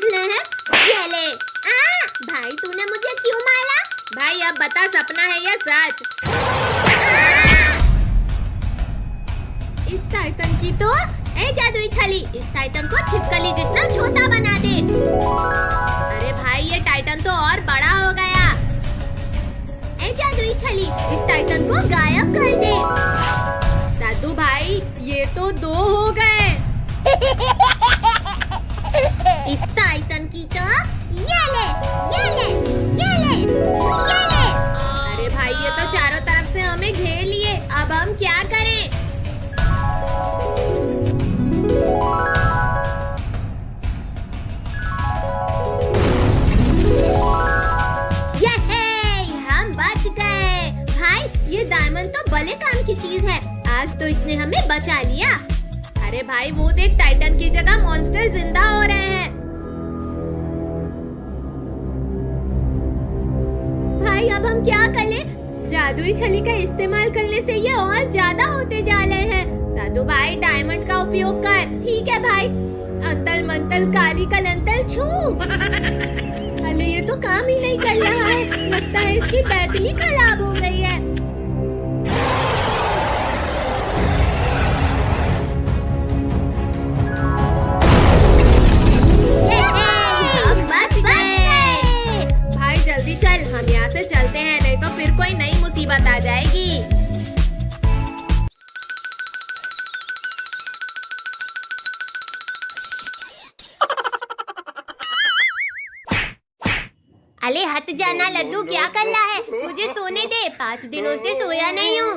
मिले हैं। ये ले। भाई तूने मुझे क्यों मारा? भाई अब बता, सपना है या सच? इस टाइटन की तो जादुई छली इस टाइटन को छिपकली जितना छोटा बना दे। अरे भाई ये टाइटन तो और बड़ा हो गया। जादुई छली इस टाइटन को गायब कर दे। साधु भाई ये तो 2 हो गए। इस टाइटन की तो ये ले, ये ले, ये ले, ये ले। अरे भाई ये तो चारों तरफ से हमें घेर लिए, अब हम क्या करें? हम बच गए। भाई ये डायमंड तो भले काम की चीज है, आज तो इसने हमें बचा लिया। अरे भाई वो देख, टाइटन की जगह मॉन्स्टर जिंदा हो रहे हैं। भाई अब हम क्या करें? जादुई छली का इस्तेमाल करने से ये और ज्यादा होते जा रहे हैं। साधु भाई डायमंड का उपयोग कर। ठीक है भाई। अंतल मंतल काली कलंतल छू। अरे ये तो काम ही नहीं कर रहा है, लगता है इसकी बैटरी खराब हो गई है। हम बच गए। भाई जल्दी चल, हम यहाँ से चलते हैं, नहीं तो फिर कोई नई मुसीबत आ जाएगी। अरे हट जाना लड्डू, क्या कर रहा है? मुझे सोने दे, 5 दिनों से सोया नहीं हूँ।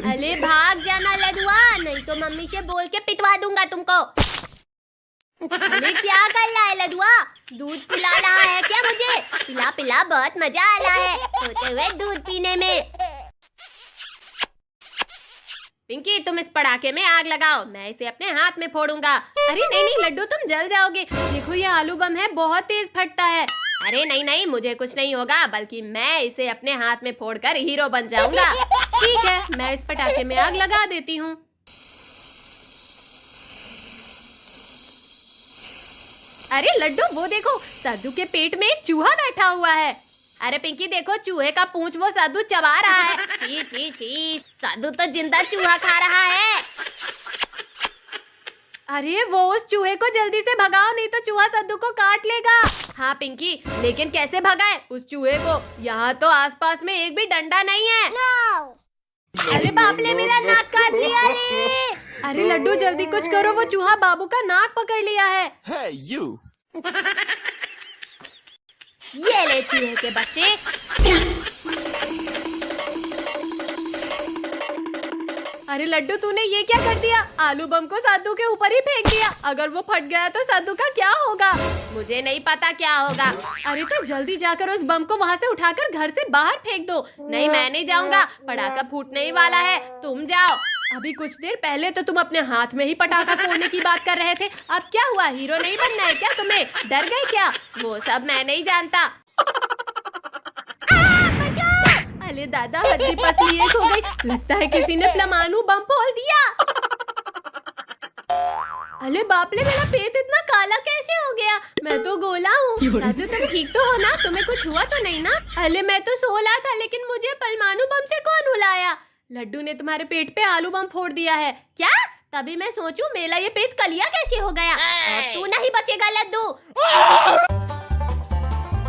अरे भाग जाना लडुआ, नहीं तो मम्मी से बोल के पिटवा दूंगा तुमको। अरे क्या कर रहा है लडुआ? दूध पिला रहा है क्या मुझे? पिला पिला, बहुत मजा आ रहा है सोते हुए दूध पीने में। पिंकी तुम इस पटाखे में आग लगाओ, मैं इसे अपने हाथ में फोड़ूंगा। अरे नहीं नहीं लड्डू, तुम जल जाओगे। देखो ये आलू बम है, बहुत तेज फटता है। अरे नहीं नहीं, मुझे कुछ नहीं होगा, बल्कि मैं इसे अपने हाथ में फोड़कर हीरो बन जाऊंगा। ठीक है, मैं इस पटाखे में आग लगा देती हूँ। अरे लड्डू वो देखो, साधु के पेट में एक चूहा बैठा हुआ है। अरे पिंकी देखो, चूहे का पूंछ वो साधु चबा रहा है। छी छी छी, साधु तो जिंदा चूहा खा रहा है। अरे वो उस चूहे को जल्दी से भगाओ, नहीं तो चूहा साधु को काट लेगा। हाँ पिंकी, लेकिन कैसे भगाए उस चूहे को? यहाँ तो आसपास में एक भी डंडा नहीं है। अरे बाप ले, मेरा नाक काट लिया रे। अरे लड्डू जल्दी कुछ करो, वो चूहा बाबू का नाक पकड़ लिया है। Hey, you. ये ले चूहे के बच्चे। अरे लड्डू तूने ये क्या कर दिया? आलू बम को साधु के ऊपर ही फेंक दिया। अगर वो फट गया तो साधु का क्या होगा? मुझे नहीं पता क्या होगा। अरे तो जल्दी जाकर उस बम को वहाँ से उठाकर घर से बाहर फेंक दो। नहीं मैं नहीं जाऊंगा, पटाखा फूटने ही वाला है, तुम जाओ। अभी कुछ देर पहले तो तुम अपने हाथ में ही पटाखा फोड़ने की बात कर रहे थे, अब क्या हुआ? हीरो नहीं बनना है क्या तुम्हें? डर गए क्या? वो सब मैं नहीं जानता। अरे दादा, हड्डी पसली एक हो गई, लगता है किसी ने परमाणु बम फोड़ दिया। अरे बाप रे, मेरा पेट इतना काला कैसे हो गया? मैं तो गोला हूँ। दादू तुम ठीक तो हो ना? तुम्हें कुछ हुआ तो नहीं ना? अरे मैं तो सो रहा था, लेकिन मुझे परमाणु बम से कौन उलाया? लड्डू ने तुम्हारे पेट पे आलू बम फोड़ दिया है क्या? तभी मैं सोचूं मेरा ये पेट कलिया कैसे हो गया। अब तू नहीं बचेगा लड्डू।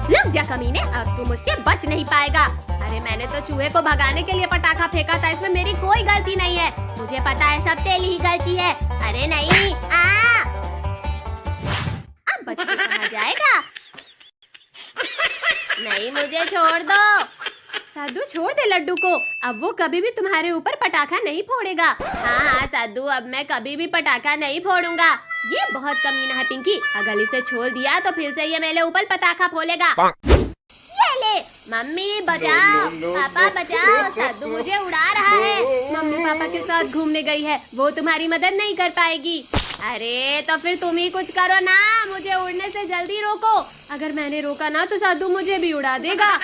रुक जा कमीने, अब तू मुझसे बच नहीं पाएगा। अरे मैंने तो चूहे को भगाने के लिए पटाखा फेंका था, इसमें मेरी कोई गलती नहीं है। मुझे पता है सब तेरी ही गलती है। अरे नहीं, अब बच के कहाँ जाएगा? नहीं मुझे छोड़ दो। साधु छोड़ दे लड्डू को, अब वो कभी भी तुम्हारे ऊपर पटाखा नहीं फोड़ेगा। हाँ हाँ साधु, अब मैं कभी भी पटाखा नहीं फोड़ूंगा। ये बहुत कमीना है पिंकी, अगर इसे छोड़ दिया तो फिर से ये मेरे ऊपर पटाखा फोड़ेगा। ये ले, मम्मी बचाओ, पापा बचाओ, साधु मुझे उड़ा रहा है। मम्मी पापा के साथ घूमने गई है, वो तुम्हारी मदद नहीं कर पाएगी। अरे तो फिर तुम ही कुछ करो ना, मुझे उड़ने से जल्दी रोको। अगर मैंने रोका ना तो साधु मुझे भी उड़ा देगा।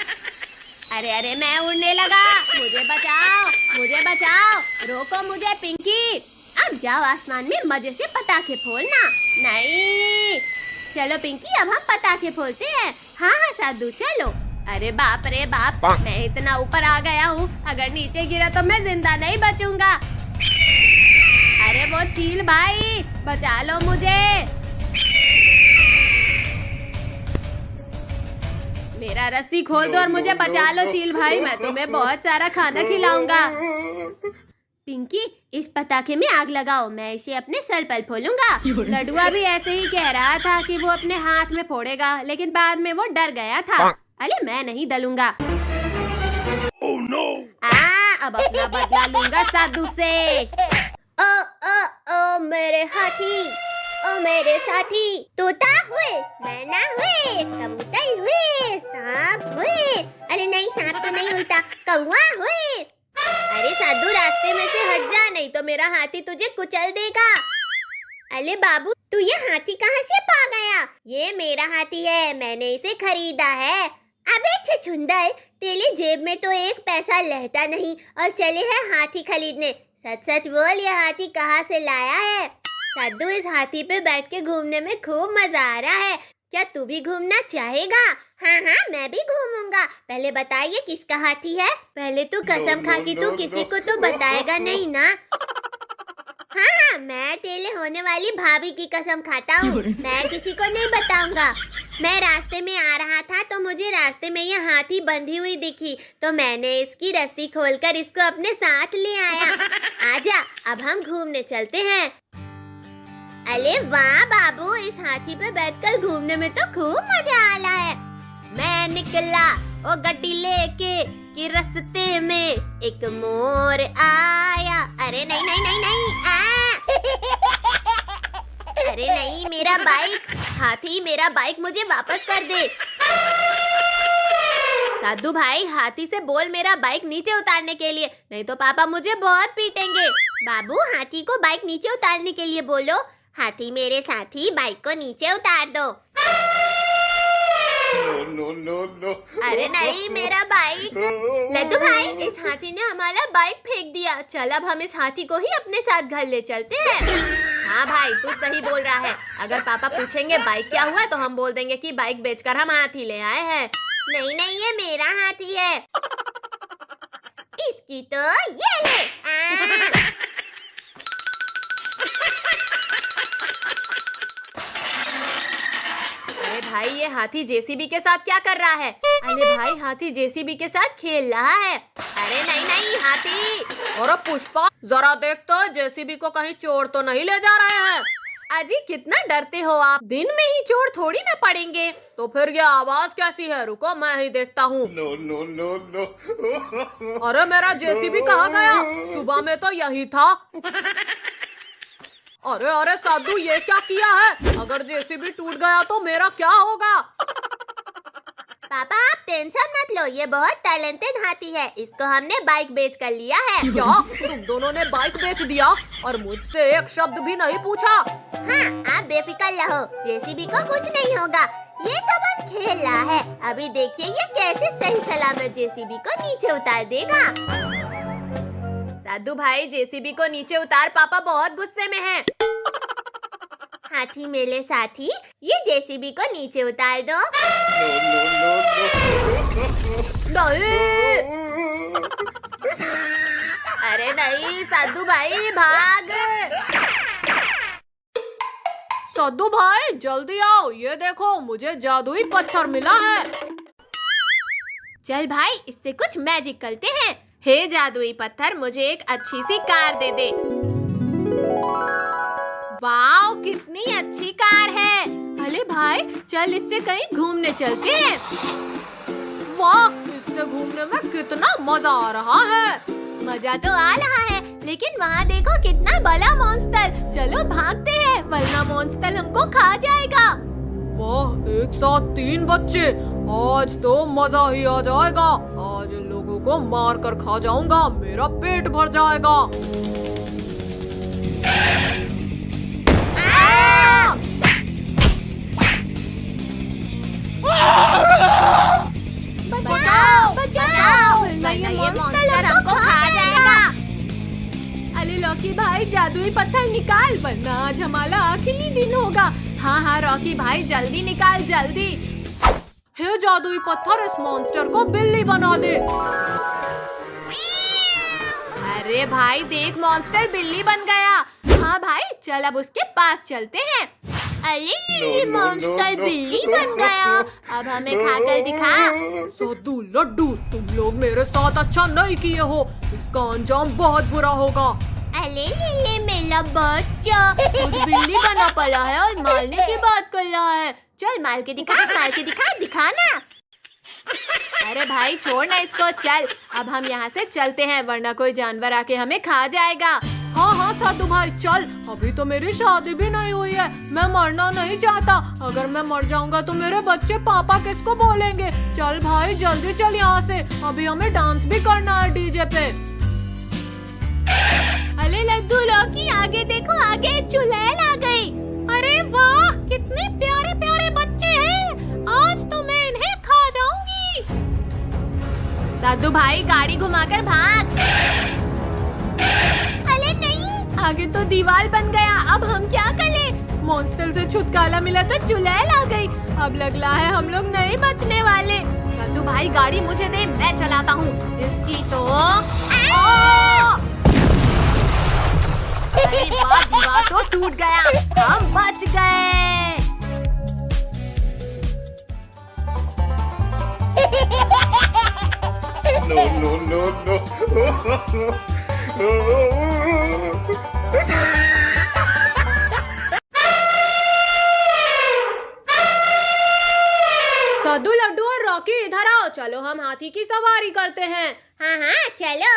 अरे अरे मैं उड़ने लगा, मुझे बचाओ, मुझे बचाओ, रोको मुझे पिंकी। अब जाओ आसमान में मजे से पटाखे फोड़ना। नहीं, चलो पिंकी, अब हम पटाखे फोड़ते हैं। हाँ हाँ साधु चलो। अरे बाप रे बाप, मैं इतना ऊपर आ गया हूँ, अगर नीचे गिरा तो मैं जिंदा नहीं बचूंगा। अरे वो चील भाई, बचा लो मुझे। मेरा रस्सी खोल दो और मुझे बचा लो चील भाई, मैं तुम्हें बहुत सारा खाना खिलाऊंगा। पिंकी, इस पटाखे में आग लगाओ, मैं इसे अपने सर पर फोड़ूंगा। लडुआ भी ऐसे ही कह रहा था कि वो अपने हाथ में फोड़ेगा, लेकिन बाद में वो डर गया था। अरे मैं नहीं दलूंगा। Oh no! अब अपना बदला लूंगा साधु से। ओ ओ ओ मेरे हाथी, ओ मेरे साथी, तोता हुए, मैना हुए, कबूतर हुए, सांप हुए। अरे नहीं, सांप तो नहीं उल्टा, कौवा हुए। अरे साधु, रास्ते में से हट जा, नहीं तो मेरा हाथी तुझे कुचल देगा। अरे बाबू, तू ये हाथी कहाँ से पा गया? ये मेरा हाथी है, मैंने इसे खरीदा है। अबे छछुंदर, तेरी जेब में तो एक पैसा रहता नहीं और चले है हाथी खरीदने। सच सच बोल, ये हाथी कहाँ से लाया है? साधु, इस हाथी पे बैठ के घूमने में खूब मजा आ रहा है। क्या तू भी घूमना चाहेगा? हाँ हाँ, मैं भी घूमूंगा। पहले बताइए किसका हाथी है? पहले तू कसम खा कि तू किसी को तो बताएगा नहीं ना? हाँ हाँ, मैं तेरे होने वाली भाभी की कसम खाता हूँ, मैं किसी को नहीं बताऊंगा। मैं रास्ते में आ रहा था तो मुझे रास्ते में ये हाथी बंधी हुई दिखी, तो मैंने इसकी रस्सी खोलकर इसको अपने साथ ले आया। आजा, अब हम घूमने चलते हैं। अरे वाह बाबू, इस हाथी पे बैठकर घूमने में तो खूब मजा आ रहा है। मैं निकला वो गड्डी लेके कि रास्ते में एक मोर आया। अरे नहीं नहीं नहीं नहीं, अरे नहीं, मेरा बाइक। हाथी, मेरा बाइक मुझे वापस कर दे। साधु भाई, हाथी से बोल मेरा बाइक नीचे उतारने के लिए, नहीं तो पापा मुझे बहुत पीटेंगे। बाबू, हाथी को बाइक नीचे उतारने के लिए बोलो। हाथी मेरे साथी, बाइक को नीचे उतार दो। No, no, no. अरे नहीं, मेरा बाइक। लड्डू भाई, इस हाथी ने हमारा बाइक फेंक दिया। चल अब हम इस हाथी को ही अपने साथ घर ले चलते हैं। हाँ भाई, तू सही बोल रहा है। अगर पापा पूछेंगे बाइक क्या हुआ तो हम बोल देंगे कि बाइक बेचकर हम हाथी ले आए हैं। नहीं नहीं, ये मेरा हाथी है। इसकी तो ये ले। अरे भाई, ये हाथी जेसीबी के साथ क्या कर रहा है? अरे भाई, हाथी जेसीबी के साथ खेल रहा है। अरे नहीं नहीं, हाथी। और पुष्पा, जरा देख तो जेसीबी को कहीं चोर तो नहीं ले जा रहे हैं। अजी, कितना डरते हो आप? दिन में ही चोर थोड़ी ना पड़ेंगे। तो फिर ये आवाज कैसी है? रुको मैं ही देखता हूँ। No, no, no, no. अरे मेरा जेसीबी कहाँ गया? सुबह में तो यही था। अरे अरे साधु, ये क्या किया है? अगर जेसीबी टूट गया तो मेरा क्या होगा? पापा, आप टेंशन मत लो, ये बहुत टैलेंटेड हाथी है। इसको हमने बाइक बेच कर लिया है। क्या तुम दोनों ने बाइक बेच दिया और मुझसे एक शब्द भी नहीं पूछा? हाँ, आप बेफिक्र रहो, जेसीबी को कुछ नहीं होगा। ये तो बस खेल रहा है। अभी देखिए ये कैसे सही सलामत जेसीबी को नीचे उतार देगा। साधु भाई, जेसीबी को नीचे उतार, पापा बहुत गुस्से में हैं। हाथी मेरे साथी, ये जेसीबी को नीचे उतार दो। नहीं। अरे नहीं साधु भाई, भाग। साधु भाई जल्दी आओ, ये देखो मुझे जादुई पत्थर मिला है। चल भाई, इससे कुछ मैजिक करते हैं। हे जादुई पत्थर, मुझे एक अच्छी सी कार दे दे। वाओ, कितनी अच्छी कार है। अरे भाई, चल इससे कहीं घूमने चलते हैं। वाह, इससे घूमने में कितना मजा आ रहा है। मजा तो आ रहा है, लेकिन वहाँ देखो कितना बड़ा मॉन्स्टर। चलो भागते हैं, वरना मॉन्स्टर हमको खा जाएगा। वाह, एक साथ 3 बच्चे, आज तो मजा ही आ जाएगा। आज इन लोगों को मार कर खा जाऊंगा, मेरा पेट भर जाएगा। बचाओ बचाओ, वरना ये मॉन्स्टर हमको खा जाएगा। अरे लौकी भाई, जादुई पत्थर निकाल, वरना आज हमारा आखिरी दिन होगा। हाँ हाँ हाँ रॉकी भाई जल्दी निकाल जल्दी। हे जादुई पत्थर इस मॉन्स्टर को बिल्ली बना दे। अरे भाई देख मॉन्स्टर बिल्ली बन गया। हाँ भाई चल अब उसके पास चलते हैं। अरे ये मॉन्स्टर बिल्ली बन गया, अब हमें खाकर दिखा। सद्दू लड्डू तुम लोग मेरे साथ अच्छा नहीं किए हो, इसका अंजाम बहुत बुरा होगा। अरे ये मेरा बच्चा खुद बिल्ली बना पड़ा है और मारने की बात कर रहा है। चल मार के दिखा दिखाना। अरे भाई छोड़ ना इसको, चल अब हम यहाँ से चलते हैं वरना कोई जानवर आके हमें खा जाएगा। हाँ साधु भाई चल, अभी तो मेरी शादी भी नहीं हुई है, मैं मरना नहीं चाहता। अगर मैं मर जाऊंगा तो मेरे बच्चे पापा किसको बोलेंगे। चल भाई जल्दी चल यहाँ से, अभी हमें डांस भी करना है डीजे पे। अरे लड्डू लौकी आगे देखो, आगे चुड़ैल आ गई। अरे वाह कितने प्यारे प्यारे बच्चे हैं, आज तो मैं इन्हें खा जाऊंगी। साधु भाई गाड़ी घुमाकर भाग। अरे नहीं, आगे तो दीवार बन गया, अब हम क्या करें। मॉन्स्टर से छुटकारा मिला तो चुड़ैल आ गई, अब लग रहा है हम लोग नहीं बचने वाले। साधु भाई गाड़ी मुझे दे, मैं चलाता हूँ इसकी तो। अरे वाह दीवार तो टूट गया, हम बच गए। No. सद्दू लड्डू और रॉकी इधर आओ, चलो हम हाथी की सवारी करते हैं। हाँ चलो।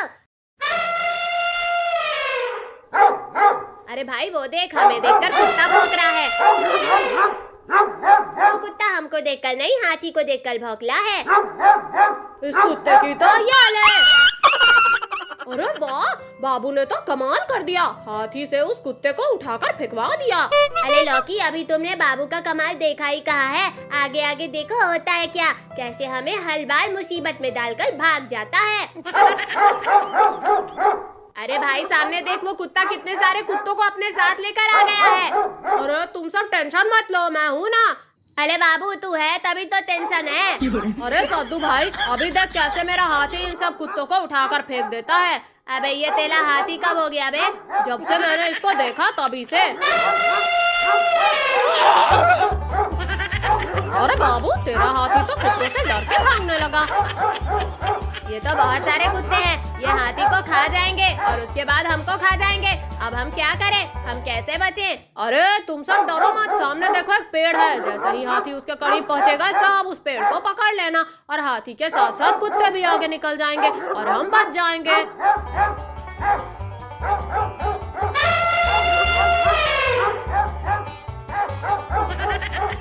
अरे भाई वो देख, हमें देखकर कुत्ता भौंक रहा है। वो कुत्ता हमको देखकर नहीं, हाथी को देखकर भौंकला है। इस कुत्ते की तो याल है। अरे वाह बाबू ने तो कमाल कर दिया, हाथी से उस कुत्ते को उठाकर फेंकवा दिया। अरे लौकी अभी तुमने बाबू का कमाल देखा ही कहा है, आगे आगे देखो होता है क्या, कैसे हमें हर बार मुसीबत में डालकर भाग जाता है। अरे भाई सामने देख, वो कुत्ता कितने सारे कुत्तों को अपने साथ लेकर आ गया है। अरे तुम सब टेंशन मत लो, मैं हूँ ना। अरे बाबू तू है तभी तो टेंशन है। अरे सद्दू भाई अभी देख कैसे मेरा हाथी इन सब कुत्तों को उठाकर फेंक देता है। अबे ये तेरा हाथी कब हो गया बे? जब से मैंने इसको देखा तभी से। अरे बाबू तेरा हाथी तो कुत्तों से डर के भागने लगा। ये तो बहुत सारे कुत्ते हैं, ये हाथी को खा जाएंगे और उसके बाद हमको खा जाएंगे। अब हम क्या करें, हम कैसे बचें? अरे तुम सब डरो मत, सामने देखो एक पेड़ है, जैसे ही हाथी उसके करीब पहुंचेगा सब उस पेड़ को पकड़ लेना और हाथी के साथ साथ कुत्ते भी आगे निकल जाएंगे और हम बच जाएंगे।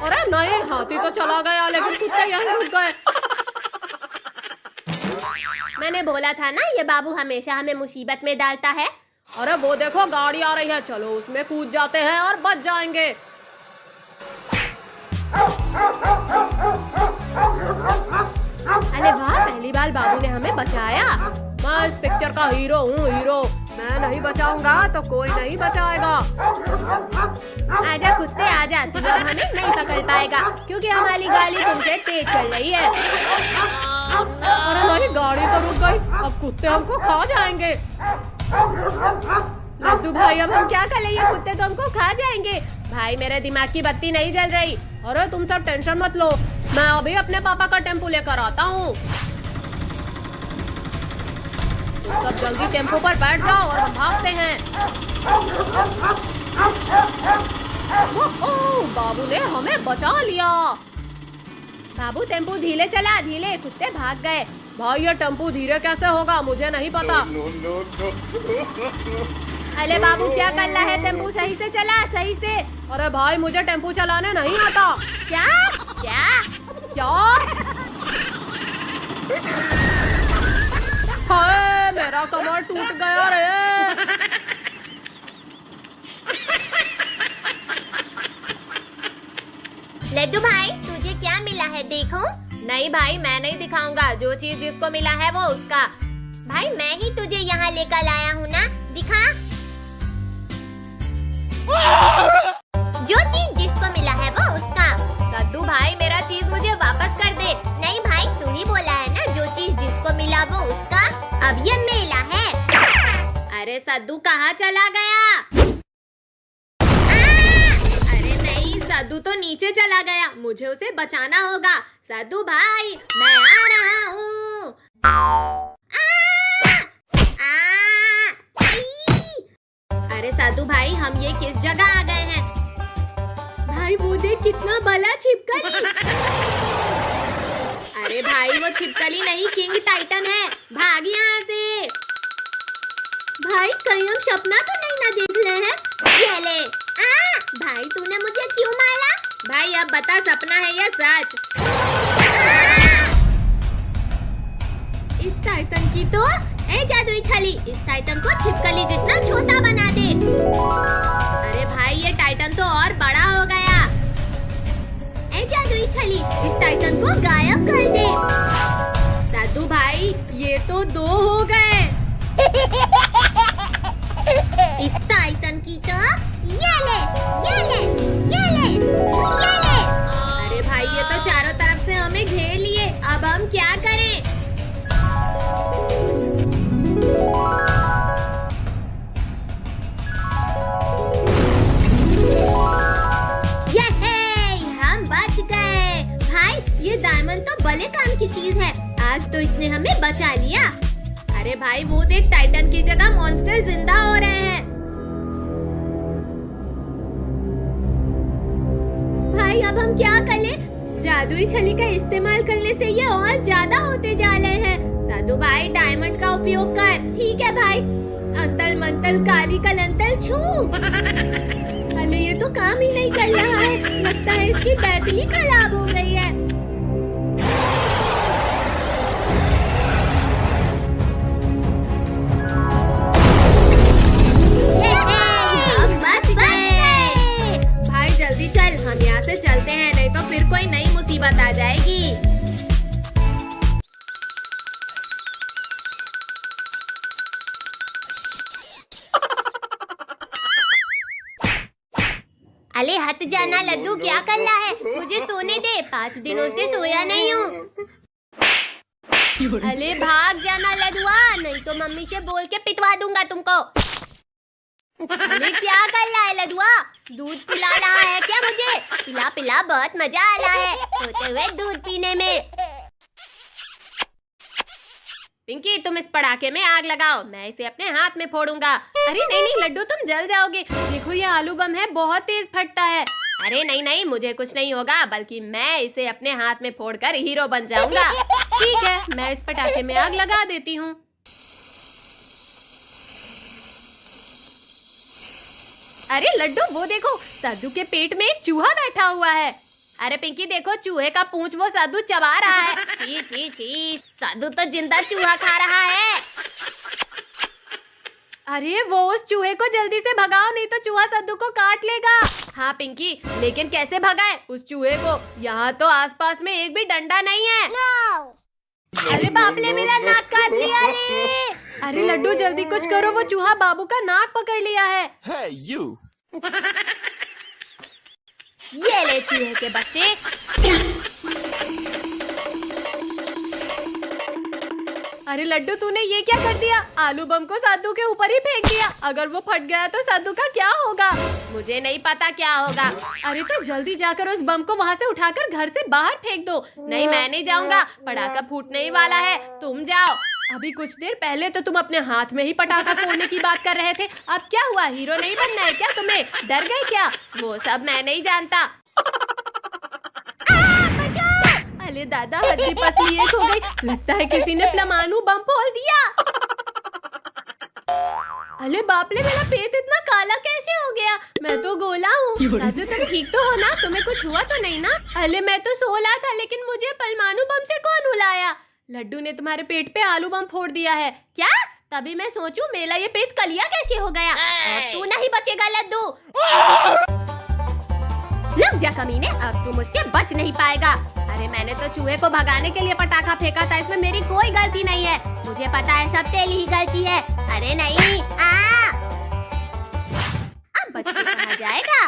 अरे नहीं, हाथी तो चला गया लेकिन कुत्ते यहीं रुक गए। मैंने बोला था ना ये बाबू हमेशा हमें मुसीबत में डालता है। अरे वो देखो गाड़ी आ रही है, चलो उसमें कूद जाते हैं और बच जाएंगे। अरे वाह पहली बार बाबू ने हमें बचाया। मैं इस पिक्चर का हीरो हूँ, हीरो। मैं नहीं बचाऊंगा तो कोई नहीं बचाएगा। आजा कुत्ते आजा, तू अब हमें नहीं पकड़ पाएगा क्योंकि हमारी गाड़ी तुमसे तेज चल रही है। अरे नहीं, गाड़ी तो रुक गई, अब कुत्ते हमको खा जाएंगे। लड्डू भाई अब हम क्या करें, ये कुत्ते तो हमको खा जाएंगे। भाई मेरे दिमाग की बत्ती नहीं जल रही। अरे तुम सब टेंशन मत लो, मैं अभी अपने पापा का टेम्पो लेकर आता हूँ। तुम सब जल्दी टेम्पो पर बैठ जाओ और हम भागते हैं। ओह, बाबू ने हमें बचा लिया। बाबू टेम्पो धीरे चला, धीरे, कुत्ते भाग गए। भाई ये टेम्पो धीरे कैसे होगा, मुझे नहीं पता। No. अरे बाबू क्या कर रहा है, टेम्पो सही से चला, सही से। अरे भाई मुझे टेम्पो चलाने नहीं आता। क्या क्या क्या? हाय मेरा कमर टूट गया रे। लड्डू भाई तुझे क्या मिला है देखो? नहीं भाई मैं नहीं दिखाऊंगा, जो चीज जिसको मिला है वो उसका। भाई मैं ही तुझे यहाँ लेकर आया हूँ ना, दिखा। जो चीज जिसको मिला है वो सद्दू कहाँ चला गया? अरे नहीं, सद्दू तो नीचे चला गया, मुझे उसे बचाना होगा। सद्दू भाई, मैं आ रहा हूँ। अरे सद्दू भाई, हम ये किस जगह आ गए हैं? भाई वो देख, कितना बड़ा छिपकली। अरे भाई वो छिपकली नहीं, किंग टाइटन है। भाग यहाँ से। भाई कहीं हम सपना तो नहीं ना देख रहे हैं? ये ले। भाई तूने मुझे क्यों मारा? भाई अब बता, सपना है या सच? इस टाइटन की तो जादुई छली इस टाइटन को छिपकली जितना छोटा बना दे। अरे भाई ये टाइटन तो और बड़ा हो गया। जादुई छली इस टाइटन को गायब कर दे। सद्दू भाई ये तो 2 हो गए। इस टाइटन की तो ये ले, ये ले, ये ले, ये ले। अरे भाई ये तो चारों तरफ से हमें घेर लिए, अब हम क्या करें? हम बच गए। भाई ये डायमंड तो बड़े काम की चीज है, आज तो इसने हमें बचा लिया। अरे भाई वो देख, टाइटन की जगह मॉन्स्टर जिंदा हो रहे हैं। भाई अब हम क्या करें? जादुई छली का इस्तेमाल करने से ये और ज्यादा होते जा रहे हैं। सद्दू भाई डायमंड का उपयोग कर। ठीक है भाई। अंतल मंतल काली कलंतल छू। अरे ये तो काम ही नहीं कर रहा है, लगता है इसकी बैटरी खराब हो गई है। हम बच गए। भाई जल्दी चल, हम यहाँ से चलते हैं, नहीं तो फिर कोई नई मुसीबत आ जाएगी। अरे हट जाना लड्डू, क्या कर रहा है? मुझे सोने दे, 5 दिनों से सोया नहीं हूँ। अरे भाग जाना लड्डुआ, नहीं तो मम्मी से बोल के पिटवा दूंगा तुमको। अरे क्या कर रहा है लड्डुआ? दूध पिला रहा है क्या मुझे? पिला पिला, बहुत मजा आ रहा है सोते हुए दूध पीने में। पिंकी तुम इस पटाखे में आग लगाओ, मैं इसे अपने हाथ में फोड़ूंगा। अरे नहीं नहीं लड्डू, तुम जल जाओगे। देखो ये आलू बम है, बहुत तेज फटता है। अरे नहीं नहीं, मुझे कुछ नहीं होगा, बल्कि मैं इसे अपने हाथ में फोड़कर हीरो बन जाऊंगा। ठीक है, मैं इस पटाखे में आग लगा देती हूँ। अरे लड्डू वो देखो, सद्दू के पेट में एक चूहा बैठा हुआ है। अरे पिंकी देखो, चूहे का पूंछ वो सद्दू चबा रहा है। छी छी छी, सद्दू तो जिंदा चूहा खा रहा है। अरे वो उस चूहे को जल्दी से भगाओ, नहीं तो चूहा सद्दू को काट लेगा। हाँ पिंकी, लेकिन कैसे भगाए उस चूहे को? यहाँ तो आसपास में एक भी डंडा नहीं है। अरे बाप ले, मेरा नाक काट लिया रे। अरे लड्डू जल्दी कुछ करो, वो चूहा बाबू का नाक पकड़ लिया है। Hey, you! ये ले चूहे के बच्चे। अरे लड्डू तूने ये क्या कर दिया? आलू बम को सद्दू के ऊपर ही फेंक दिया। अगर वो फट गया तो सद्दू का क्या होगा? मुझे नहीं पता क्या होगा। अरे तो जल्दी जाकर उस बम को वहाँ से उठाकर घर से बाहर फेंक दो। नहीं मैं नहीं जाऊंगा, पटाखा फूटने ही वाला है, तुम जाओ। अभी कुछ देर पहले तो तुम अपने हाथ में ही पटाखा फोड़ने की बात कर रहे थे, अब क्या हुआ? हीरो नहीं बनना है क्या तुम्हें? डर गए क्या? वो सब मैं नहीं जानता। अरे दादा, हड्डी पसली एक हो गई, लगता है किसी ने परमाणु बम फोड़ दिया। अरे बाप रे, मेरा पेट इतना काला कैसे हो गया? मैं तो गोला हूँ। दादू तुम ठीक तो हो ना? तुम्हें कुछ हुआ तो नहीं ना? अरे मैं तो सो रहा था, लेकिन मुझे परमाणु बम से कौन उलाया? लड्डू ने तुम्हारे पेट पे आलू बम फोड़ दिया है क्या? तभी मैं सोचूं मेरा ये पेट कलिया कैसे हो गया। अब तू नहीं बचेगा लड्डू। रुक जा कमीने, अब तू मुझसे बच नहीं पाएगा। अरे मैंने तो चूहे को भगाने के लिए पटाखा फेंका था, इसमें मेरी कोई गलती नहीं है। मुझे पता है सब तेरी ही गलती है। अरे नहीं, अब बच के कहाँ जाएगा?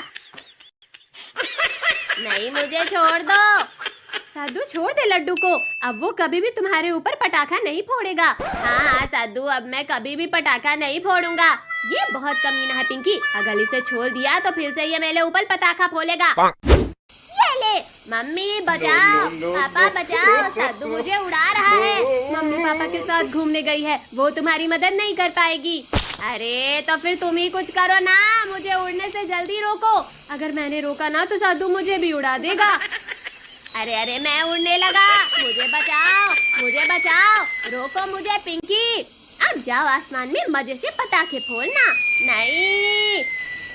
नहीं मुझे छोड़ दो। सद्दू छोड़ दे लड्डू को, अब वो कभी भी तुम्हारे ऊपर पटाखा नहीं फोड़ेगा। हाँ हाँ सद्दू, अब मैं कभी भी पटाखा नहीं फोड़ूंगा। ये बहुत कमीना है पिंकी, अगर इसे छोड़ दिया तो फिर से ये मेरे ऊपर पटाखा फोड़ेगा। ये ले, मम्मी बचाओ, No, no, no, पापा no. बचाओ, सद्दू मुझे उड़ा रहा है। मम्मी पापा के साथ घूमने गई है, वो तुम्हारी मदद नहीं कर पाएगी। अरे तो फिर तुम ही कुछ करो ना, मुझे उड़ने से जल्दी रोको। अगर मैंने रोका ना तो साधु मुझे भी उड़ा देगा। अरे अरे मैं उड़ने लगा, मुझे बचाओ, मुझे बचाओ, रोको मुझे पिंकी। अब जाओ आसमान में मजे से पटाखे फोड़ना। नहीं,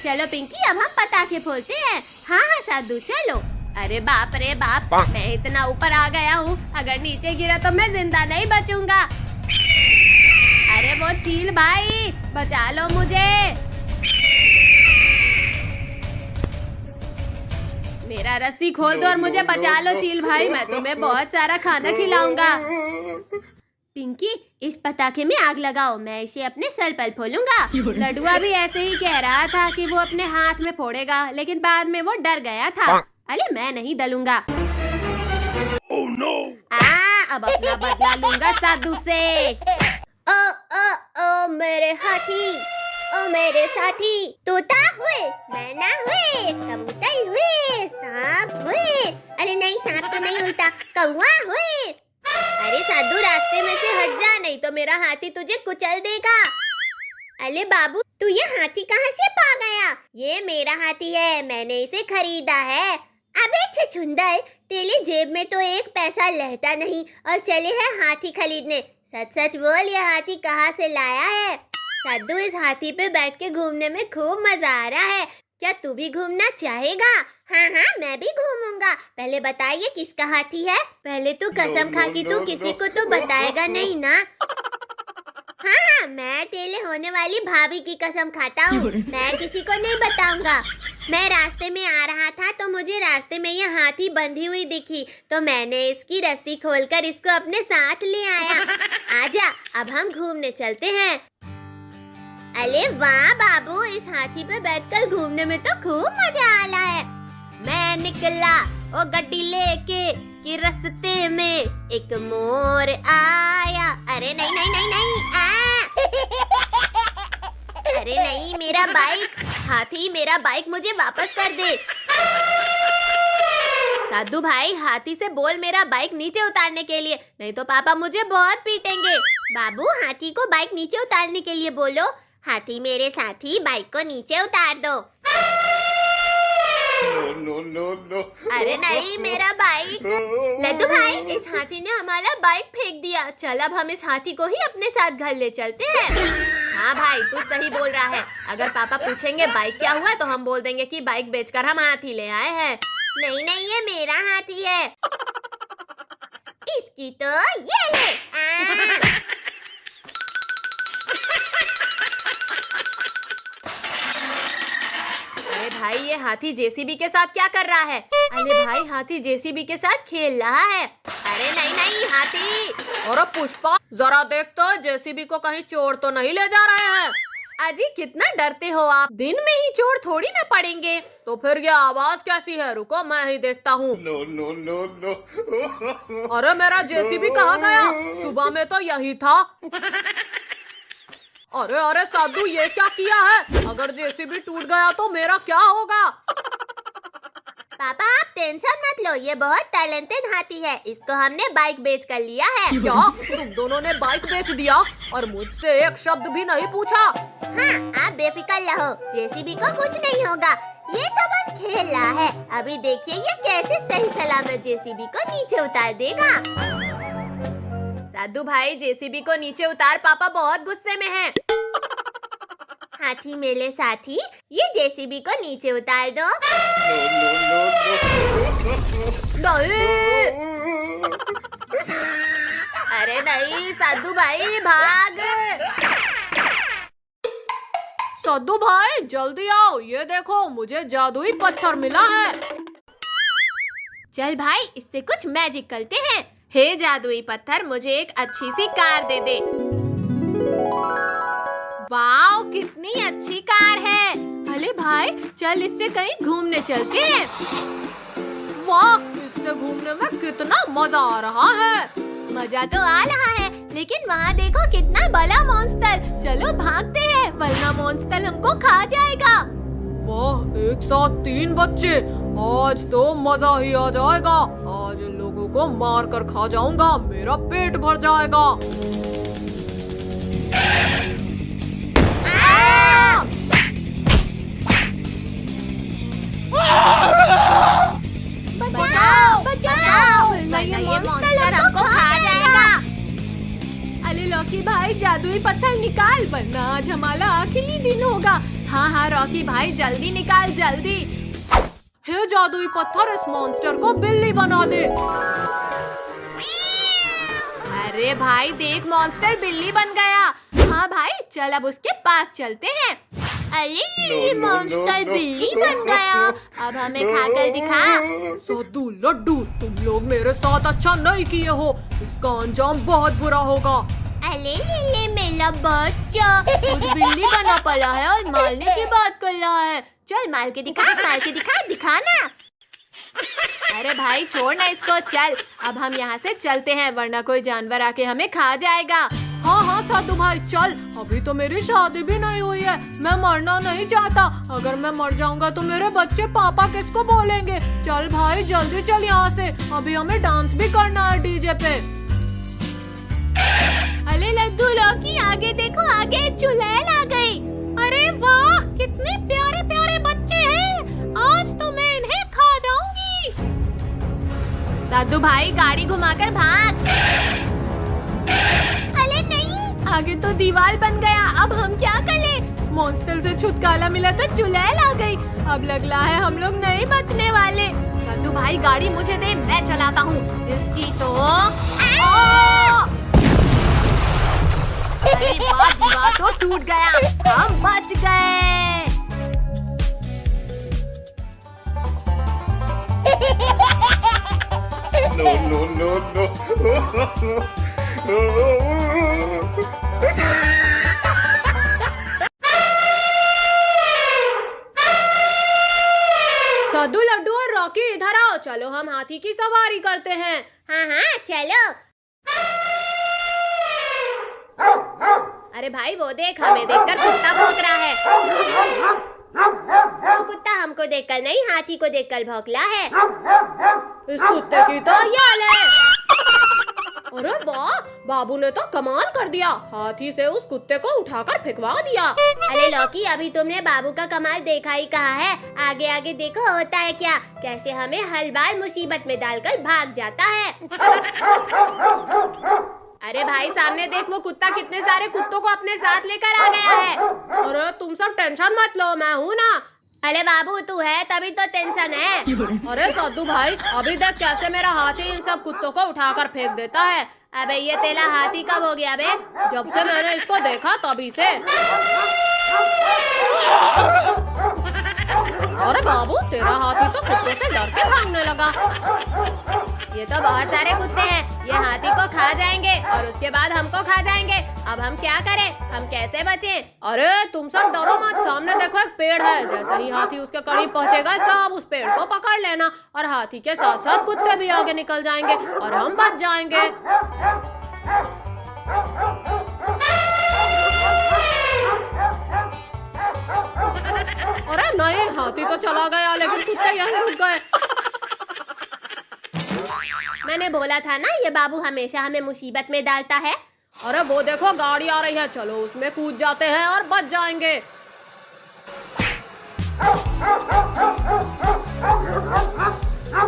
चलो पिंकी अब हम पटाखे फोड़ते हैं। हाँ हाँ साधु चलो। अरे बाप रे बाप, मैं इतना ऊपर आ गया हूँ, अगर नीचे गिरा तो मैं जिंदा नहीं बचूंगा। अरे वो चील भाई बचा लो मुझे। मेरा रस्सी खोल दो और मुझे बचा लो चील भाई, मैं तुम्हें बहुत सारा खाना खिलाऊंगा। पिंकी इस पटाखे में आग लगाओ, मैं इसे अपने सर पर फोड़ूंगा। लडुआ भी ऐसे ही कह रहा था कि वो अपने हाथ में फोड़ेगा, लेकिन बाद में वो डर गया था। अरे मैं नहीं डलूंगा। Oh no! अब अपना बदला लूंगा साधु से। ओ ओ ओ मेरे हाथी, ओ मेरे साथी, तोता हुए, मैना हुए, कबूतर हुए, सांप हुए। अरे नहीं, सांप तो नहीं उल्टा, कौवा हुए। अरे साधु रास्ते में से हट जा, नहीं तो मेरा हाथी तुझे कुचल देगा। अरे बाबू तू ये हाथी कहाँ से पा गया? ये मेरा हाथी है, मैंने इसे खरीदा है। अबे छछुंदर, तेरी जेब में तो एक पैसा रहता नहीं और चले है हाथी खरीदने। सच सच बोल, ये हाथी कहाँ से लाया है? साधु इस हाथी पे बैठ के घूमने में खूब मजा आ रहा है, क्या तू भी घूमना चाहेगा? हाँ हाँ मैं भी घूमूंगा। पहले बताइए किसका हाथी है? पहले तू कसम खा कि तू किसी को तो बताएगा नहीं ना? हाँ हाँ मैं तेरे होने वाली भाभी की कसम खाता हूँ, मैं किसी को नहीं बताऊंगा। मैं रास्ते में आ रहा था तो मुझे रास्ते में ये हाथी बंधी हुई दिखी, तो मैंने इसकी रस्सी खोलकर इसको अपने साथ ले आया। आजा अब हम घूमने चलते हैं। अरे वाह बाबू, इस हाथी पे बैठकर घूमने में तो खूब मजा आ रहा है। मैं निकला वो गड्डी लेके कि रास्ते में एक मोर आया। अरे नहीं नहीं नहीं नहीं अरे नहीं, मेरा बाइक। हाथी मेरा बाइक मुझे वापस कर दे। साधु भाई हाथी से बोल मेरा बाइक नीचे उतारने के लिए, नहीं तो पापा मुझे बहुत पीटेंगे। बाबू हाथी को बाइक नीचे उतारने के लिए बोलो। हाथी मेरे साथी, बाइक को नीचे उतार दो। No, no, no. अरे नहीं, मेरा बाइक। लड्डू भाई इस हाथी ने हमारा बाइक फेंक दिया। चल अब हम इस हाथी को ही अपने साथ घर ले चलते हैं। हाँ भाई तू सही बोल रहा है, अगर पापा पूछेंगे बाइक क्या हुआ तो हम बोल देंगे कि बाइक बेचकर हम हाथी ले आए हैं। नहीं नहीं ये मेरा हाथी है, इसकी तो ये ले। अरे भाई ये हाथी जेसीबी के साथ क्या कर रहा है? अरे भाई हाथी जेसीबी के साथ खेल रहा है। अरे नहीं नहीं हाथी। और पुष्पा जरा देख तो जेसीबी को कहीं चोर तो नहीं ले जा रहे हैं? अजी कितना डरते हो आप, दिन में ही चोर थोड़ी ना पड़ेंगे। तो फिर ये आवाज कैसी है? रुको मैं ही देखता हूँ। No, no, no, no. अरे मेरा जेसीबी कहाँ गया? सुबह में तो यही था। अरे अरे साधु ये क्या किया है? अगर जेसीबी टूट गया तो मेरा क्या होगा? पापा आप टेंशन मत लो, ये बहुत टैलेंटेड हाथी है, इसको हमने बाइक बेच कर लिया है। क्या तुम दोनों ने बाइक बेच दिया और मुझसे एक शब्द भी नहीं पूछा? हाँ आप बेफिक्र रहो, जेसीबी को कुछ नहीं होगा, ये तो बस खेल रहा है। अभी देखिए ये कैसे सही सलामत जेसीबी को नीचे उतार देगा। साधु भाई जेसीबी को नीचे उतार, पापा बहुत गुस्से में हैं। हाथी मेरे साथी, ये जेसीबी को नीचे उतार दो। नहीं। अरे नहीं साधु भाई भाग। साधु भाई जल्दी आओ, ये देखो मुझे जादुई पत्थर मिला है। चल भाई इससे कुछ मैजिक करते हैं। हे जादुई पत्थर मुझे एक अच्छी सी कार दे दे। वाओ कितनी अच्छी कार है। अरे भाई चल इससे कहीं घूमने चलते हैं। वाह इससे घूमने में कितना मजा आ रहा है। मजा तो आ रहा है, लेकिन वहाँ देखो कितना बड़ा मॉन्स्टर। चलो भागते हैं। वरना मॉन्स्टर हमको खा जाएगा। वाह, एक साथ 3 बच्चे, आज तो मजा ही आ जाएगा। आज इन लोगों को मार कर खा जाऊंगा, मेरा पेट भर जाएगा। बचाओ बचाओ, वरना ये मॉन्स्टर हमको खा जाएगा। अरे लॉकी भाई जादुई पत्थर निकाल, वरना आज हमारा आखिरी दिन होगा। हाँ हाँ रॉकी भाई जल्दी निकाल जल्दी। हे जादुई पत्थर, इस मॉन्स्टर को बिल्ली बना दे। अरे भाई देख मॉन्स्टर बिल्ली बन गया। हाँ भाई चल अब उसके पास चलते हैं। अरे ये मॉन्स्टर बिल्ली बन गया, अब हमें खाकर दिखा। सद्दू लड्डू, तुम लोग मेरे साथ अच्छा नहीं किए हो, इसका अंजाम बहुत बुरा होगा। अरे ले मेरा बच्चा खुद बिल्ली बना पड़ा है और मारने की बात कर रहा है। चल मार के दिखा दिखाना। अरे भाई छोड़ ना इसको, चल अब हम यहाँ से चलते हैं वरना कोई जानवर आके हमें खा जाएगा। हाँ हाँ साधु भाई चल, अभी तो मेरी शादी भी नहीं हुई है, मैं मरना नहीं चाहता। अगर मैं मर जाऊंगा तो मेरे बच्चे पापा किसको बोलेंगे। चल भाई जल्दी चल यहाँ से, अभी हमें डांस भी करना है डीजे पे। अरे लड्डू लौकी आगे देखो, आगे चुड़ैल आ गई। अरे वाह कितने प्यारे प्यारे बच्चे हैं, आज तो मैं इन्हें खा जाऊंगी। साधु भाई गाड़ी घुमाकर भाग। अरे नहीं, आगे तो दीवार बन गया, अब हम क्या करें। मॉन्स्टर से छुटकारा मिला तो चुड़ैल आ गई, अब लग रहा है हम लोग नहीं बचने वाले। साधु भाई गाड़ी मुझे दे, मैं चलाता हूँ इसकी तो। अरे वाह दीवार तो टूट गया, हम बच गए। No. सद्दू लड्डू और रॉकी इधर आओ, चलो हम हाथी की सवारी करते हैं। हाँ चलो। अरे भाई वो देख, हमें देखकर कुत्ता भौंक रहा है। वो कुत्ता हमको देखकर नहीं, हाथी को देखकर भौंकला है। इस कुत्ते की तो याल है। अरे वाह, बाबू ने तो कमाल कर दिया, हाथी से उस कुत्ते को उठाकर फेंकवा दिया। अरे लौकी, अभी तुमने बाबू का कमाल देखा ही कहा है, आगे आगे देखो होता है क्या, कैसे हमें हर बार मुसीबत में डालकर भाग जाता है। अरे भाई सामने देख, वो कुत्ता कितने सारे कुत्तों को अपने साथ लेकर आ गया है। अरे तुम सब टेंशन मत लो, मैं हूँ ना। अरे बाबू तू है तभी तो टेंशन है। अरे सद्दू भाई अभी देख कैसे मेरा हाथी इन सब कुत्तों को उठाकर फेंक देता है। अबे ये तेरा हाथी कब हो गया बे? जब से मैंने इसको देखा तभी से। अरे बाबू तेरा हाथी तो कुत्ते से डर के भागने लगा। ये तो बहुत सारे कुत्ते हैं, ये हाथी को खा जाएंगे और उसके बाद हमको खा जाएंगे। अब हम क्या करें, हम कैसे बचें? अरे तुम सब डरो मत, सामने देखो एक पेड़ है, जैसे ही हाथी उसके करीब पहुंचेगा सब उस पेड़ को पकड़ लेना और हाथी के साथ साथ कुत्ते भी आगे निकल जाएंगे और हम बच जाएंगे। अरे नहीं, हाथी तो चला गया लेकिन कुत्ते यहीं रुक गए। मैंने बोला था ना, ये बाबू हमेशा हमें मुसीबत में डालता है। अरे वो देखो गाड़ी आ रही है, चलो उसमें कूद जाते हैं और बच जाएंगे।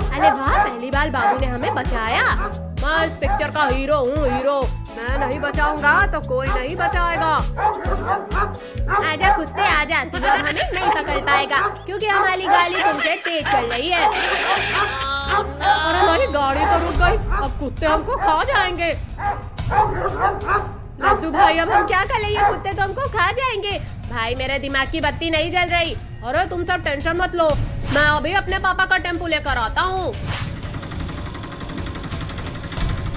अरे वाह, पहली बार बाबू ने हमें बचाया। मैं इस पिक्चर का हीरो हूँ, हीरो। मैं नहीं बचाऊंगा तो कोई नहीं बचाएगा। आजा कुत्ते आजा, तू अब हमें नहीं पकड़ पाएगा क्योंकि हमारी गाड़ी तुमसे तेज चल रही है। अरे नहीं, गाड़ी तो रुक गई, अब कुत्ते हमको खा जाएंगे। लड्डू भाई अब हम क्या करें, ये कुत्ते तो हमको खा जाएंगे। भाई मेरे दिमाग की बत्ती नहीं जल रही। अरे तुम सब टेंशन मत लो, मैं अभी अपने पापा का टेम्पो लेकर आता हूँ।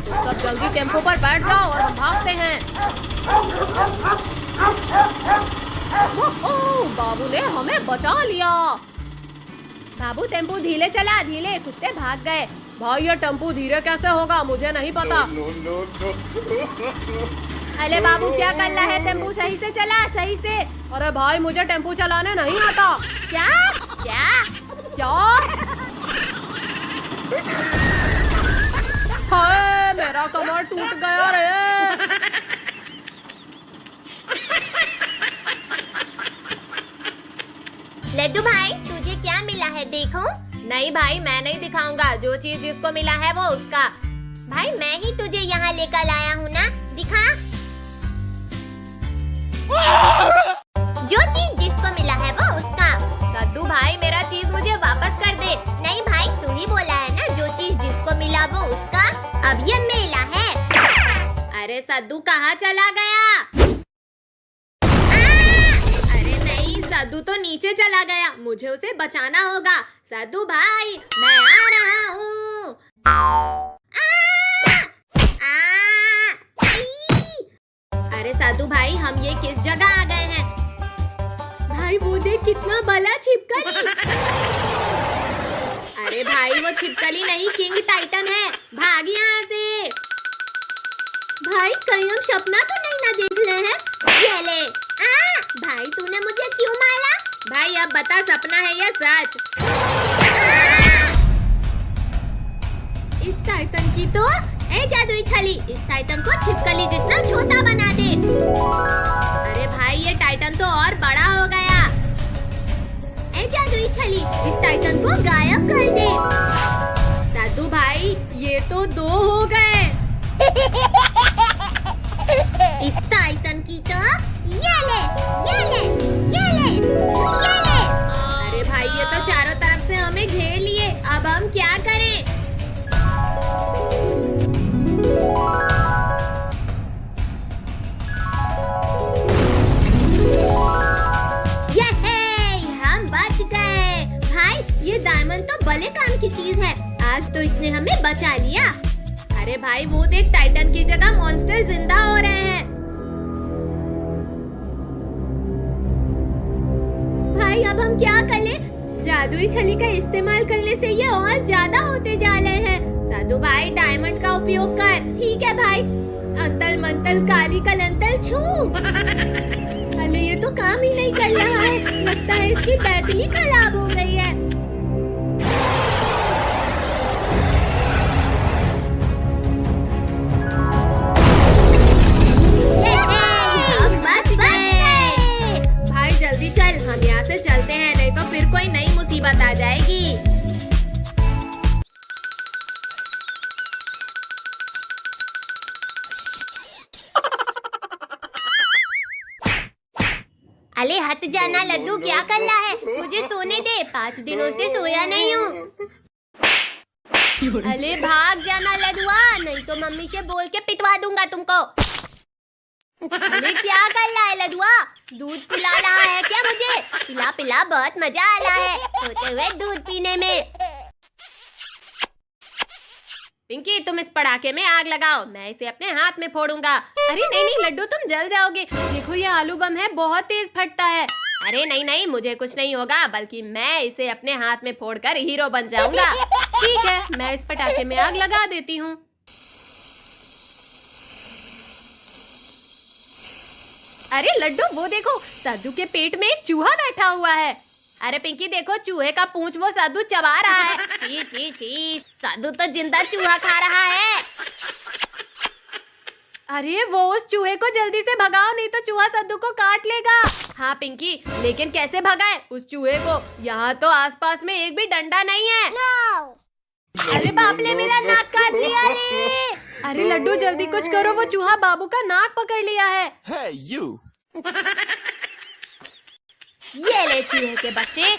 तुम सब जल्दी टेम्पो पर बैठ जाओ और हम भागते हैं। ओह, बाबू ने हमें बचा लिया। बाबू टेम्पो धीरे चला, धीरे, कुत्ते भाग गए। भाई ये टेम्पो धीरे कैसे होगा, मुझे नहीं पता। No. अरे बाबू क्या कर रहा है? टेम्पो सही से चला, सही से। अरे भाई मुझे टेम्पो चलाने नहीं आता। क्या क्या क्या? हाय मेरा कमर टूट गया रे। लड्डू भाई तुझे क्या मिला है देखो? नहीं भाई मैं नहीं दिखाऊंगा, जो चीज जिसको मिला है वो उसका। भाई मैं ही तुझे यहाँ लेकर आया हूँ ना, दिखा। जो चीज जिसको मिला है वो उसका। सद्दू भाई मेरा चीज मुझे वापस कर दे। नहीं भाई तू ही बोला है ना जो चीज जिसको मिला वो उसका। अब ये मेला है। अरे सद्दू कहाँ चला गया? अरे नहीं, सद्दू तो नीचे चला गया, मुझे उसे बचाना होगा। सद्दू भाई मैं आ रहा हूँ। अरे सद्दू भाई हम ये किस जगह आ गए हैं? भाई वो देख कितना बड़ा छिपकली। अरे भाई वो छिपकली नहीं, किंग टाइटन है। भाग यहाँ से। भाई कहीं हम सपना तो नहीं ना देख रहे हैं? ये ले। भाई तूने मुझे क्यों मारा? भाई अब बता सपना है या सच? इस टाइटन की तो ए जादुई छली, इस टाइटन को छिपकली जितना छोटा बना दे। अरे भाई ये टाइटन तो और बड़ा हो गया। ए जादुई छली, इस टाइटन को गायब कर दे। सद्दू भाई ये तो 2 हो गए। इस टाइटन की तो ये ले, ये ले, ये ले, ये ले। अरे भाई ये तो चारों तरफ से हमें घेर लिए, अब हम क्या करें? हम बच गए। भाई ये डायमंड तो बड़े काम की चीज है, आज तो इसने हमें बचा लिया। अरे भाई वो देख टाइटन की जगह मॉन्स्टर जिंदा हो रहे हैं। भाई अब हम क्या करें? जादुई छली का इस्तेमाल करने से ये और ज्यादा होते जा रहे हैं। सद्दू भाई डायमंड का उपयोग कर। ठीक है भाई। अंतल मंतल काली कलंतल छू। अरे ये तो काम ही नहीं कर रहा है, लगता है इसकी बैटरी खराब हो गई है। हम बच गए। भाई जल्दी चल, हम यहाँ से चलते हैं, नहीं तो फिर कोई नई मुसीबत आ जाएगी। अरे हट जाना लड्डू, क्या कर रहा है? मुझे सोने दे, 5 दिनों से सोया नहीं हूँ। अरे भाग जाना लडुआ, नहीं तो मम्मी से बोल के पिटवा दूंगा तुमको। अरे क्या कर रहा है लडुआ? दूध पिला रहा है क्या मुझे? पिला पिला, बहुत मजा आ रहा है सोते हुए दूध पीने में। पिंकी तुम इस पटाखे में आग लगाओ, मैं इसे अपने हाथ में फोड़ूंगा। अरे नहीं नहीं लड्डू तुम जल जाओगे, देखो ये आलू बम है, बहुत तेज फटता है। अरे नहीं नहीं मुझे कुछ नहीं होगा, बल्कि मैं इसे अपने हाथ में फोड़कर हीरो बन जाऊंगा। ठीक है मैं इस पटाखे में आग लगा देती हूँ। अरे लड्डू वो देखो, सद्दू के पेट में एक चूहा बैठा हुआ है। अरे पिंकी देखो, चूहे का पूंछ वो सद्दू चबा रहा है। छी छी छी, सद्दू तो जिंदा चूहा खा रहा है। अरे वो उस चूहे को जल्दी से भगाओ, नहीं तो चूहा सद्दू को काट लेगा। हाँ पिंकी, लेकिन कैसे भगाए उस चूहे को? यहाँ तो आसपास में एक भी डंडा नहीं है। अरे बाप ले, मेरा नाक काट लिया रे। अरे लड्डू जल्दी कुछ करो, वो चूहा बाबू का नाक पकड़ लिया है। Hey, you! ये ले चूहे के बच्चे।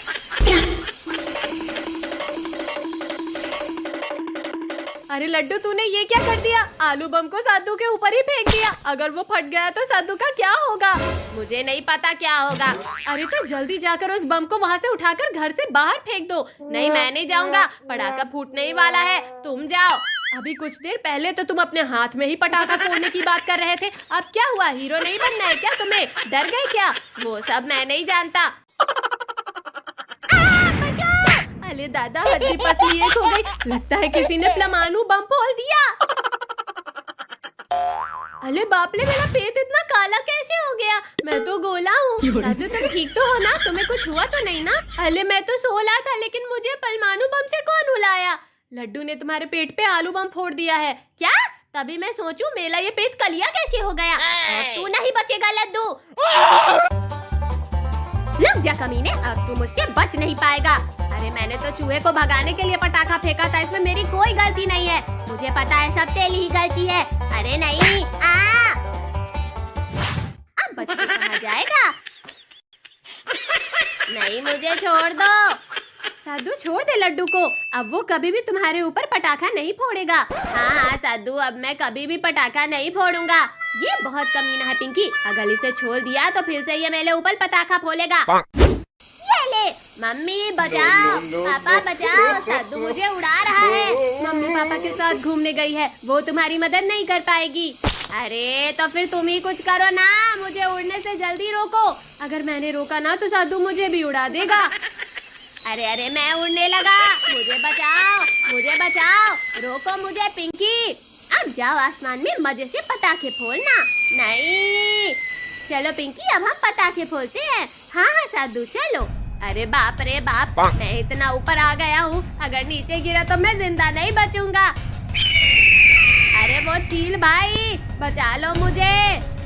अरे लड्डू तूने ये क्या कर दिया? आलू बम को सद्दू के ऊपर ही फेंक दिया। अगर वो फट गया तो सद्दू का क्या होगा? मुझे नहीं पता क्या होगा। अरे तो जल्दी जाकर उस बम को वहाँ से उठाकर घर से बाहर फेंक दो। नहीं मैं नहीं जाऊंगा, पटाखा फूटने ही वाला है, तुम जाओ। अभी कुछ देर पहले तो तुम अपने हाथ में ही पटाखा फोड़ने की बात कर रहे थे, अब क्या हुआ? हीरो नहीं बनना है क्या तुम्हें? डर गए क्या? वो सब मैं नहीं जानता। अरे दादा हड्डी पसली एक हो गई, लगता है किसी ने परमाणु बम फोड़ दिया। अरे बाप रे, मेरा पेट इतना काला कैसे हो गया? मैं तो गोला हूँ। साधु तुम ठीक तो हो ना? तुम्हें कुछ हुआ तो नहीं ना? अरे मैं तो सो रहा था, लेकिन मुझे परमाणु बम से कौन उलाया? लड्डू ने तुम्हारे पेट पे आलू बम फोड़ दिया है क्या? तभी मैं सोचूं मेरा ये पेट कलिया कैसे हो गया। अब तू नहीं बचेगा लड्डू। रुक जा कमीने, अब तू मुझसे बच नहीं पाएगा। अरे मैंने तो चूहे को भगाने के लिए पटाखा फेंका था, इसमें मेरी कोई गलती नहीं है। मुझे पता है सब तेरी ही गलती है। अरे नहीं, अब बच के कहाँ जाएगा? नहीं, मुझे छोड़ दो। साधु छोड़ दे लड्डू को, अब वो कभी भी तुम्हारे ऊपर पटाखा नहीं फोड़ेगा। हाँ साधु, अब मैं कभी भी पटाखा नहीं फोड़ूंगा। ये बहुत कमीना है पिंकी, अगर इसे छोड़ दिया तो फिर से ये मेरे ऊपर पटाखा फोड़ेगा। ये ले, मम्मी बचाओ, पापा बचाओ, साधु मुझे उड़ा रहा है। मम्मी पापा के साथ घूमने गई है, वो तुम्हारी मदद नहीं कर पाएगी। अरे तो फिर तुम ही कुछ करो ना, मुझे उड़ने से जल्दी रोको। अगर मैंने रोका ना तो साधु मुझे भी उड़ा देगा। अरे अरे मैं उड़ने लगा, मुझे बचाओ, मुझे बचाओ, रोको मुझे पिंकी। अब जाओ आसमान में मजे से पटाखे फोड़ना। नहीं, चलो पिंकी अब हम पटाखे फोड़ते हैं। हाँ हाँ साधु चलो। अरे बाप रे बाप, मैं इतना ऊपर आ गया हूँ, अगर नीचे गिरा तो मैं जिंदा नहीं बचूंगा। अरे वो चील भाई, बचा लो मुझे।